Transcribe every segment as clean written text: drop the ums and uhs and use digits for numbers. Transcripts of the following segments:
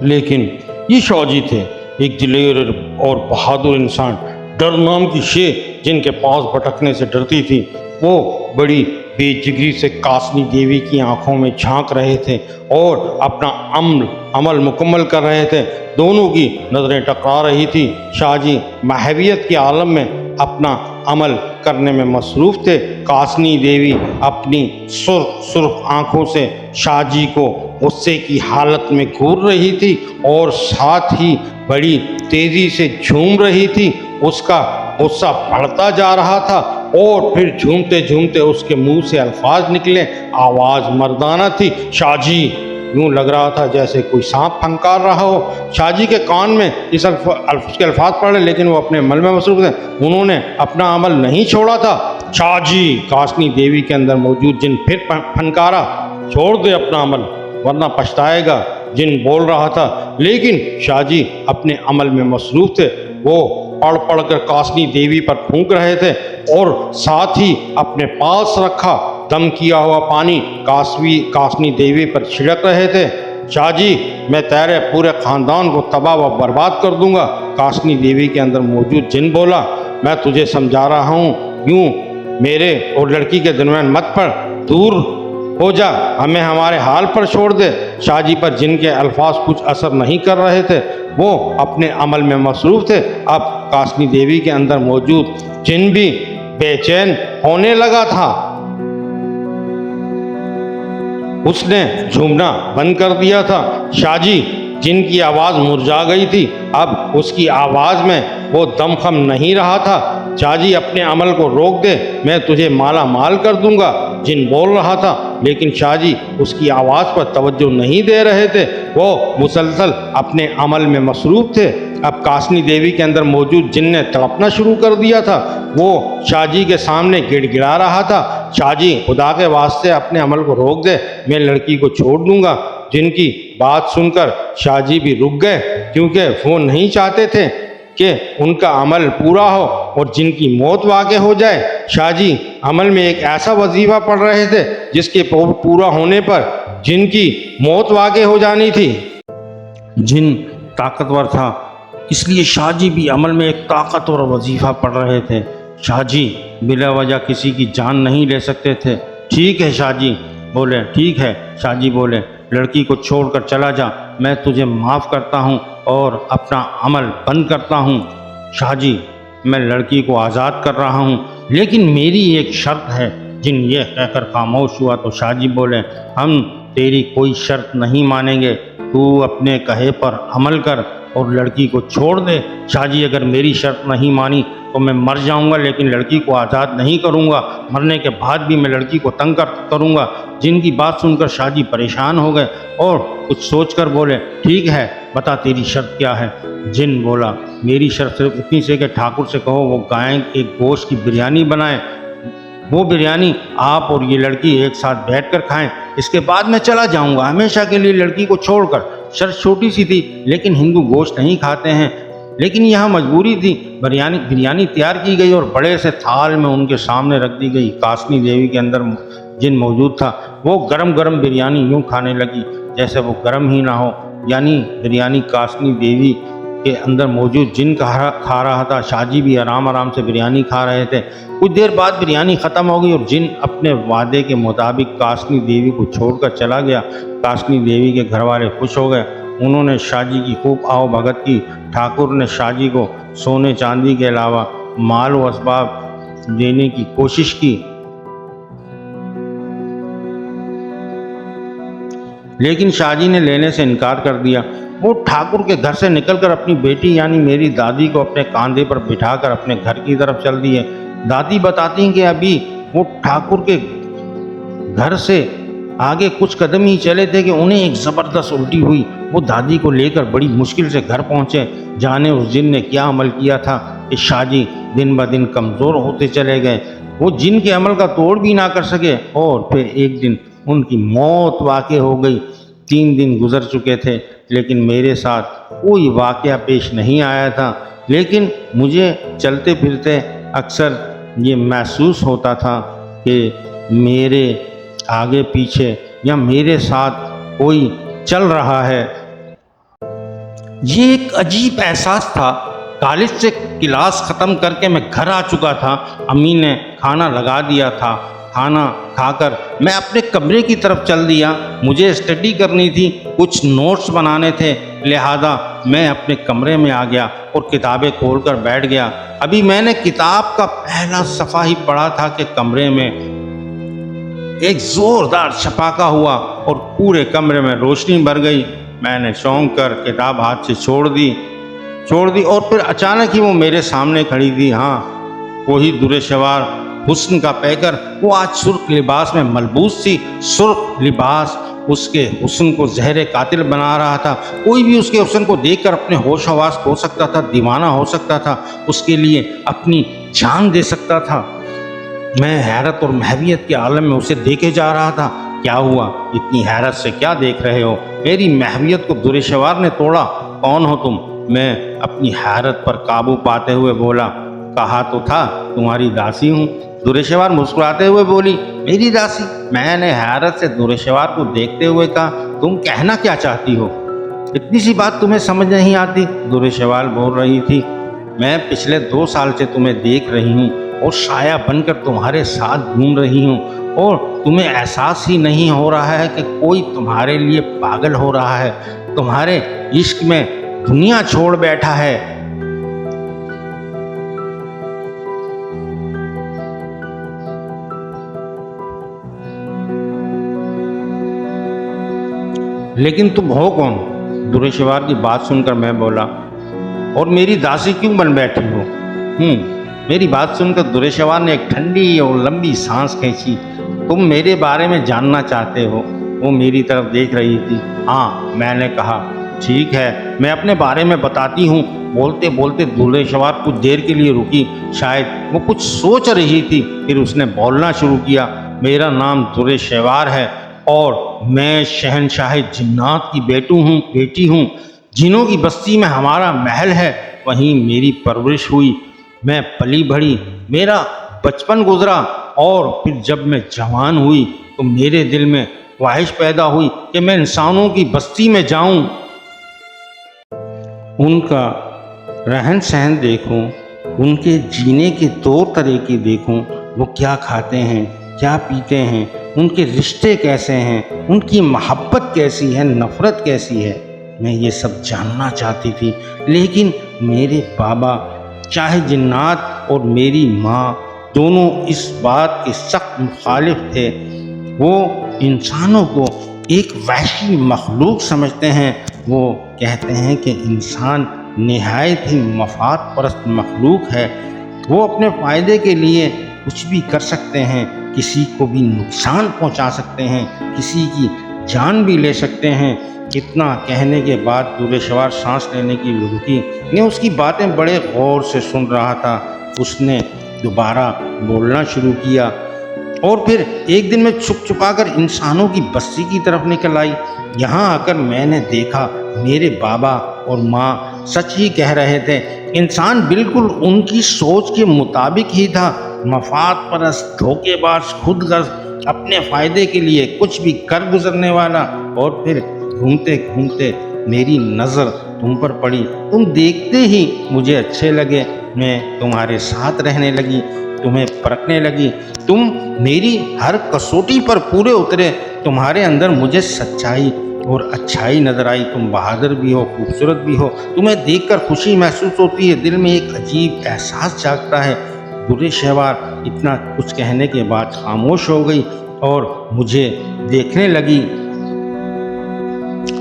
लेकिन ये शाहजी थे एक दिलेर और बहादुर इंसान। डर नाम की शेर जिनके पास भटकने से डरती थी, वो बड़ी बेजिगरी से कासनी देवी की आंखों में झांक रहे थे और अपना अमल मुकम्मल कर रहे थे। दोनों की नज़रें टकरा रही थी। शाहजी महवियत के आलम में अपना अमल करने में मसरूफ़ थे। कासनी देवी अपनी सुर्ख सुर्ख आंखों से शाहजी को गुस्से की हालत में घूर रही थी और साथ ही बड़ी तेज़ी से झूम रही थी। उसका गुस्सा बढ़ता जा रहा था और फिर झूमते झूमते उसके मुंह से अल्फाज निकले। आवाज़ मर्दाना थी। शाहजी, यूँ लग रहा था जैसे कोई सांप फंकार रहा हो। शाहजी के कान में उसके अल्फाज पड़े, लेकिन वो अपने अमल में मसरूफ़ थे। उन्होंने अपना अमल नहीं छोड़ा था। शाहजी, कासनी देवी के अंदर मौजूद जिन फिर फनकारा, छोड़ दे अपना अमल वरना पछताएगा। जिन बोल रहा था, लेकिन शाहजी अपने अमल में मसरूफ़ थे। वो पढ़ पढ़ कर कासनी देवी पर फूंक रहे थे और साथ ही अपने पास रखा दम किया हुआ पानी कासनी देवी पर छिड़क रहे थे। शाहजी, मैं तेरे पूरे ख़ानदान को तबाह व बर्बाद कर दूंगा। कासनी देवी के अंदर मौजूद जिन बोला, मैं तुझे समझा रहा हूँ, यूँ मेरे और लड़की के दरमियान मत पड़, दूर हो जा, हमें हमारे हाल पर छोड़ दे। शाहजी पर जिन के अल्फाज कुछ असर नहीं कर रहे थे। वो अपने अमल में मसरूफ़ थे। अब कासनी देवी के अंदर मौजूद जिन भी बेचैन होने लगा था। उसने झूमना बंद कर दिया था। शाहजी, जिनकी आवाज़ मुरझा गई थी, अब उसकी आवाज़ में वो दमखम नहीं रहा था। शाहजी, अपने अमल को रोक दे, मैं तुझे माला माल कर दूंगा, जिन बोल रहा था। लेकिन शाहजी उसकी आवाज़ पर तवज्जो नहीं दे रहे थे। वो मुसलसल अपने अमल में मसरूफ़ थे। अब कासनी देवी के अंदर मौजूद जिन ने तड़पना शुरू कर दिया था। वो शाहजी के सामने गिड़गिड़ा रहा था, शाहजी, खुदा के वास्ते अपने अमल को रोक दे, मैं लड़की को छोड़ दूंगा। जिनकी बात सुनकर शाहजी भी रुक गए, क्योंकि वो नहीं चाहते थे कि उनका अमल पूरा हो और जिनकी मौत वाक़ हो जाए। शाहजी अमल में एक ऐसा वजीफ़ा पढ़ रहे थे जिसके पूरा होने पर जिनकी मौत वाक़ हो जानी थी। जिन ताकतवर था, इसलिए शाहजी भी अमल में एक ताकतवर वजीफ़ा पढ़ रहे थे। शाहजी बिला वजह किसी की जान नहीं ले सकते थे। ठीक है शाहजी बोले, ठीक है शाहजी बोले, लड़की को छोड़कर चला जा, मैं तुझे माफ़ करता हूँ और अपना अमल बंद करता हूँ। शाहजी, मैं लड़की को आज़ाद कर रहा हूँ, लेकिन मेरी एक शर्त है। जिन ये कहकर खामोश हुआ तो शाहजी बोले, हम तेरी कोई शर्त नहीं मानेंगे, तू अपने कहे पर अमल कर और लड़की को छोड़ दे। शाहजी, अगर मेरी शर्त नहीं मानी तो मैं मर जाऊंगा, लेकिन लड़की को आज़ाद नहीं करूंगा। मरने के बाद भी मैं लड़की को तंग करूंगा। जिनकी बात सुनकर शाहजी परेशान हो गए और कुछ सोचकर बोले, ठीक है, बता तेरी शर्त क्या है। जिन बोला, मेरी शर्त सिर्फ इतनी से कि ठाकुर से कहो वो गाय के गोश्त की बिरयानी बनाए। वो बिरयानी आप और ये लड़की एक साथ बैठकर खाएं, इसके बाद मैं चला जाऊंगा हमेशा के लिए लड़की को छोड़कर। शर्त छोटी सी थी, लेकिन हिंदू गोश्त नहीं खाते हैं, लेकिन यहाँ मजबूरी थी। बिरयानी तैयार की गई और बड़े से थाल में उनके सामने रख दी गई। कासनी देवी के अंदर जिन मौजूद था, वो गरम गरम बिरयानी यूँ खाने लगी जैसे वो गरम ही ना हो, यानी बिरयानी कासनी देवी के अंदर मौजूद जिन खा रहा था। शाहजी भी आराम आराम से बिरयानी खा रहे थे। कुछ देर बाद बिरयानी ख़त्म हो गई और जिन अपने वादे के मुताबिक कासनी देवी को छोड़कर चला गया। कासनी देवी के घर वाले खुश हो गए। उन्होंने शाहजी की खूब आओ भगत की। ठाकुर ने शाहजी को सोने चांदी के अलावा माल व असबाब देने की कोशिश की, लेकिन शाहजी ने लेने से इनकार कर दिया। वो ठाकुर के घर से निकलकर अपनी बेटी यानी मेरी दादी को अपने कंधे पर बिठाकर अपने घर की तरफ चल दिए। दादी बताती हैं कि अभी वो ठाकुर के घर से आगे कुछ कदम ही चले थे कि उन्हें एक ज़बरदस्त उल्टी हुई। वो दादी को लेकर बड़ी मुश्किल से घर पहुँचे। जाने उस जिन ने क्या अमल किया था कि शाहजी दिन ब दिन कमज़ोर होते चले गए। वो जिन के अमल का तोड़ भी ना कर सके और फिर एक दिन उनकी मौत वाक़ हो गई। 3 दिन गुजर चुके थे, लेकिन मेरे साथ कोई वाक़या पेश नहीं आया था। लेकिन मुझे चलते फिरते अक्सर ये महसूस होता था कि मेरे आगे पीछे या मेरे साथ कोई चल रहा है। ये एक अजीब एहसास था। कॉलेज से क्लास ख़त्म करके मैं घर आ चुका था। अम्मी ने खाना लगा दिया था। खाना खाकर मैं अपने कमरे की तरफ चल दिया। मुझे स्टडी करनी थी, कुछ नोट्स बनाने थे, लिहाजा मैं अपने कमरे में आ गया और किताबें खोलकर बैठ गया। अभी मैंने किताब का पहला सफ़ा ही पढ़ा था कि कमरे में एक ज़ोरदार छपाका हुआ और पूरे कमरे में रोशनी भर गई। मैंने चौंक कर किताब हाथ से छोड़ दी और फिर अचानक ही वो मेरे सामने खड़ी थी। हाँ, वही दुरेशवार हुस्न का पैकर। वो आज सुर्ख लिबास में मलबूस थी। सुर्ख लिबास उसके हुस्न को जहर कातिल बना रहा था। कोई भी उसके हुस्न को देखकर अपने होश हवास खो सकता था, दीवाना हो सकता था, उसके लिए अपनी जान दे सकता था। मैं हैरत और महवियत के आलम में उसे देखे जा रहा था। क्या हुआ? इतनी हैरत से क्या देख रहे हो? मेरी महवियत को दुरेशवार ने तोड़ा। कौन हो तुम? मैं अपनी हैरत पर काबू पाते हुए बोला। कहा तो था तुम्हारी दासी हूँ। दुरेशवार मुस्कुराते हुए बोली, मेरी दासी? मैंने हैरत से दुरेशवार को देखते हुए कहा, तुम कहना क्या चाहती हो? इतनी सी बात तुम्हें समझ नहीं आती? दुरेशवार बोल रही थी। मैं पिछले 2 साल से तुम्हें देख रही हूँ और साया बनकर तुम्हारे साथ घूम रही हूँ और तुम्हें एहसास ही नहीं हो रहा है कि कोई तुम्हारे लिए पागल हो रहा है, तुम्हारे इश्क में दुनिया छोड़ बैठा है। लेकिन तुम हो कौन? दुरेशवार की बात सुनकर मैं बोला, और मेरी दासी क्यों बन बैठी हो? मेरी बात सुनकर दुरेशवार ने एक ठंडी और लंबी सांस खींची। तुम मेरे बारे में जानना चाहते हो? वो मेरी तरफ देख रही थी। हाँ, मैंने कहा। ठीक है, मैं अपने बारे में बताती हूँ। बोलते बोलते दुरेशवार कुछ देर के लिए रुकी। शायद वो कुछ सोच रही थी। फिर उसने बोलना शुरू किया। मेरा नाम दुरेशवार है और मैं शहनशाह जिन्नात की बेटी हूँ। जिनों की बस्ती में हमारा महल है, वहीं मेरी परवरिश हुई। मैं पली बढ़ी, मेरा बचपन गुजरा और फिर जब मैं जवान हुई तो मेरे दिल में ख्वाहिश पैदा हुई कि मैं इंसानों की बस्ती में जाऊं, उनका रहन सहन देखूं, उनके जीने के तौर तरीके देखूं। वो क्या खाते हैं, क्या पीते हैं, उनके रिश्ते कैसे हैं, उनकी मोहब्बत कैसी है, नफ़रत कैसी है। मैं ये सब जानना चाहती थी। लेकिन मेरे बाबा शाह जिन्नात और मेरी माँ दोनों इस बात के सख्त मुखालिफ थे। वो इंसानों को एक वहशी मखलूक समझते हैं। वो कहते हैं कि इंसान निहायत ही मफाद परस्त मखलूक है। वो अपने फ़ायदे के लिए कुछ भी कर सकते हैं, किसी को भी नुकसान पहुंचा सकते हैं, किसी की जान भी ले सकते हैं। इतना कहने के बाद दुरेशवार सांस लेने की रुकी। मैं उसकी बातें बड़े गौर से सुन रहा था। उसने दोबारा बोलना शुरू किया और फिर एक दिन मैं छुपा कर इंसानों की बस्ती की तरफ निकल आई। यहाँ आकर मैंने देखा मेरे बाबा और माँ सच ही कह रहे थे। इंसान बिल्कुल उनकी सोच के मुताबिक ही था। मफाद परस्त, धोखेबाज, खुदगर्ज, अपने फ़ायदे के लिए कुछ भी कर गुजरने वाला। और फिर घूमते घूमते मेरी नज़र तुम पर पड़ी। तुम देखते ही मुझे अच्छे लगे। मैं तुम्हारे साथ रहने लगी, तुम्हें परखने लगी। तुम मेरी हर कसौटी पर पूरे उतरे। तुम्हारे अंदर मुझे सच्चाई और अच्छाई नजर आई। तुम बहादुर भी हो, खूबसूरत भी हो। तुम्हें देखकर खुशी महसूस होती है, दिल में एक अजीब एहसास जागता है। दुरेशवार इतना कुछ कहने के बाद खामोश हो गई और मुझे देखने लगी।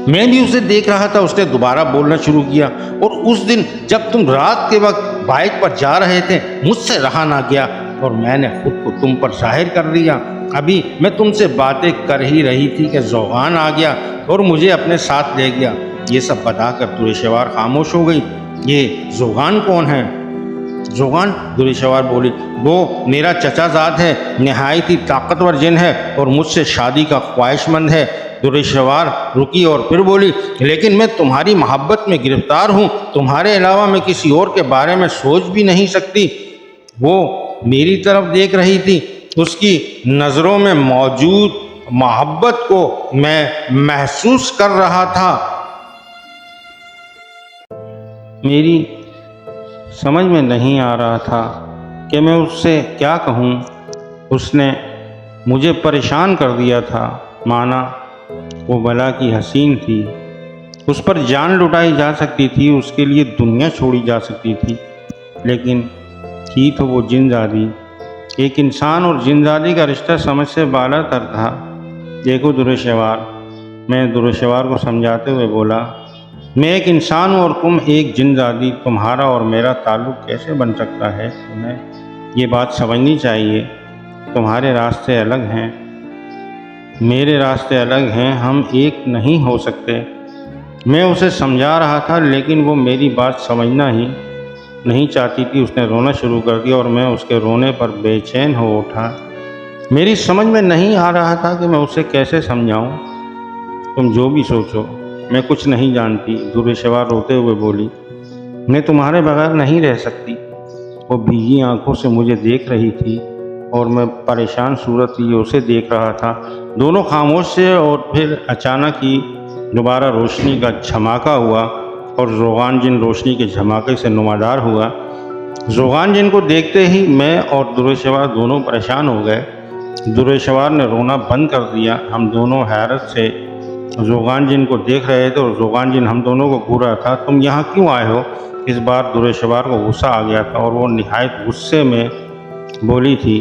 मैं भी उसे देख रहा था। उसने दोबारा बोलना शुरू किया, और उस दिन जब तुम रात के वक्त बाइक पर जा रहे थे, मुझसे रहा ना गया और मैंने खुद को तुम पर जाहिर कर दिया। अभी मैं तुमसे बातें कर ही रही थी कि ज़ोगान आ गया और मुझे अपने साथ ले गया। ये सब बताकर दुरेशवार खामोश हो गई। ये ज़ोगान कौन है? ज़ोगान? दुरेशवार बोली, वो मेरा चचाजाद है, नहायत ही ताकतवर जिन है और मुझसे शादी का ख्वाहिशमंद है। दुरेशवार रुकी और फिर बोली, लेकिन मैं तुम्हारी मोहब्बत में गिरफ्तार हूँ। तुम्हारे अलावा मैं किसी और के बारे में सोच भी नहीं सकती। वो मेरी तरफ देख रही थी। उसकी नज़रों में मौजूद मोहब्बत को मैं महसूस कर रहा था। मेरी समझ में नहीं आ रहा था कि मैं उससे क्या कहूँ। उसने मुझे परेशान कर दिया था, माना वो भला की हसीन थी, उस पर जान लुटाई जा सकती थी, उसके लिए दुनिया छोड़ी जा सकती थी, लेकिन थी तो वो जिनज़ादी। एक इंसान और जिनज़ादी का रिश्ता समझ से बाला तर था। देखो दुरेशवार, मैं दुरेशवार को समझाते हुए बोला, मैं एक इंसान हूँ और तुम एक जिनज़ादी, तुम्हारा और मेरा ताल्लुक़ कैसे बन सकता है? तुम्हें ये बात समझनी चाहिए। तुम्हारे रास्ते अलग हैं, मेरे रास्ते अलग हैं, हम एक नहीं हो सकते। मैं उसे समझा रहा था, लेकिन वो मेरी बात समझना ही नहीं चाहती थी। उसने रोना शुरू कर दिया और मैं उसके रोने पर बेचैन हो उठा। मेरी समझ में नहीं आ रहा था कि मैं उसे कैसे समझाऊं। तुम जो भी सोचो, मैं कुछ नहीं जानती, दुरेशवार रोते हुए बोली। मैं तुम्हारे बगैर नहीं रह सकती। वो भीगी आंखों से मुझे देख रही थी और मैं परेशान सूरत लिए उसे देख रहा था। दोनों खामोश थे और फिर अचानक ही दोबारा रोशनी का झमाका हुआ और ज़ोगान जिन रोशनी के झमाके से नुमादार हुआ। ज़ोगान जिन को देखते ही मैं और दुरेशवार दोनों परेशान हो गए। दुरेशवार ने रोना बंद कर दिया। हम दोनों हैरत से ज़ोगान जिन को देख रहे थे और ज़ोगान जिन हम दोनों को घूर रहा था। तुम यहाँ क्यों आए हो? इस बार दुरेशवार को गुस्सा आ गया था और वो निहायत गुस्से में बोली थी,